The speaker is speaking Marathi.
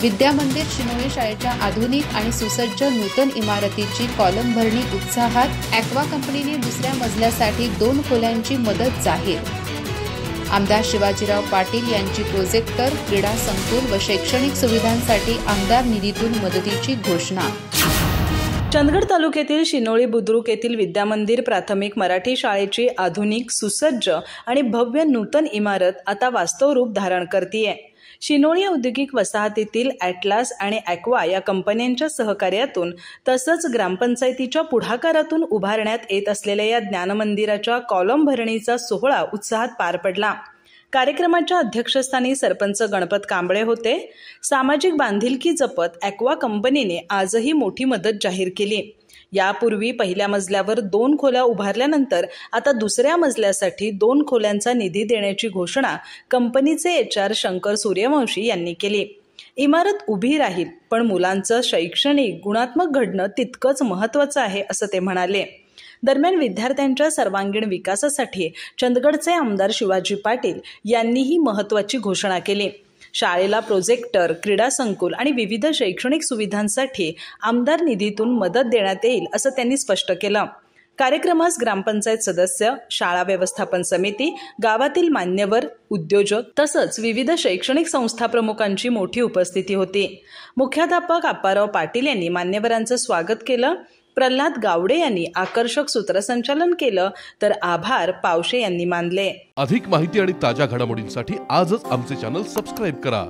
विद्यामंदिर शिनोळे शाळेच्या आधुनिक आणि सुसज्ज नूतन इमारतीची कॉलम भरणी उत्साहात। ॲक्वा कंपनीने दुसऱ्या मजल्यासाठी 2 खोल्यांची मदत जाहीर। आमदार शिवाजीराव पाटील यांची प्रोजेक्टर, क्रीडा संकुल व शैक्षणिक सुविधांसाठी आमदार निधीतून मदतीची घोषणा। चंदगड तालुक्यातील शिनोळी बुद्रुक येथील विद्यामंदिर प्राथमिक मराठी शाळेची आधुनिक, सुसज्ज आणि भव्य नूतन इमारत आता वास्तव रूप धारण करतेय। शिनोळी औद्योगिक वसाहतीतील ॲटलास आणि ॲक्वा या कंपन्यांच्या सहकार्यातून तसंच ग्रामपंचायतीच्या पुढाकारातून उभारण्यात येत असलेल्या या ज्ञानमंदिराच्या कॉलम भरणीचा सोहळा उत्साहात पार पडला। कार्यक्रमाच्या अध्यक्षस्थानी सरपंच गणपत कांबळे होते। सामाजिक बांधिलकी जपत ॲक्वा कंपनीने आजही मोठी मदत जाहीर केली। यापूर्वी पहिल्या मजल्यावर 2 खोल्या उभारल्यानंतर आता दुसऱ्या मजल्यासाठी 2 खोल्यांचा निधी देण्याची घोषणा कंपनीचे HR शंकर सूर्यवंशी यांनी केली। इमारत उभी राहील, पण मुलांचं शैक्षणिक गुणात्मक घडणं तितकंच महत्त्वाचं आहे असं ते म्हणाले। दरम्यान विद्यार्थ्यांच्या सर्वांगीण विकासासाठी चंदगडचे आमदार शिवाजी पाटील यांनीही महत्त्वाची घोषणा केली। शाळेला प्रोजेक्टर, क्रीडा संकुल आणि विविध शैक्षणिक सुविधांसाठी आमदार निधीतून मदत देण्यात येईल असं त्यांनी स्पष्ट केलं। कार्यक्रमास ग्रामपंचायत सदस्य, शाळा व्यवस्थापन समिती, गावातील मान्यवर, उद्योजक तसंच विविध शैक्षणिक संस्था प्रमुखांची मोठी उपस्थिती होती। मुख्याध्यापक आप्पाराव पाटील यांनी मान्यवरांचं स्वागत केलं। प्रल्हाद गावडे यांनी आकर्षक सूत्रसंचालन केलं, तर आभार पावशे यांनी मानले। अधिक माहिती आणि ताज्या घडामोडींसाठी आजच आमचे चॅनल सबस्क्राइब करा।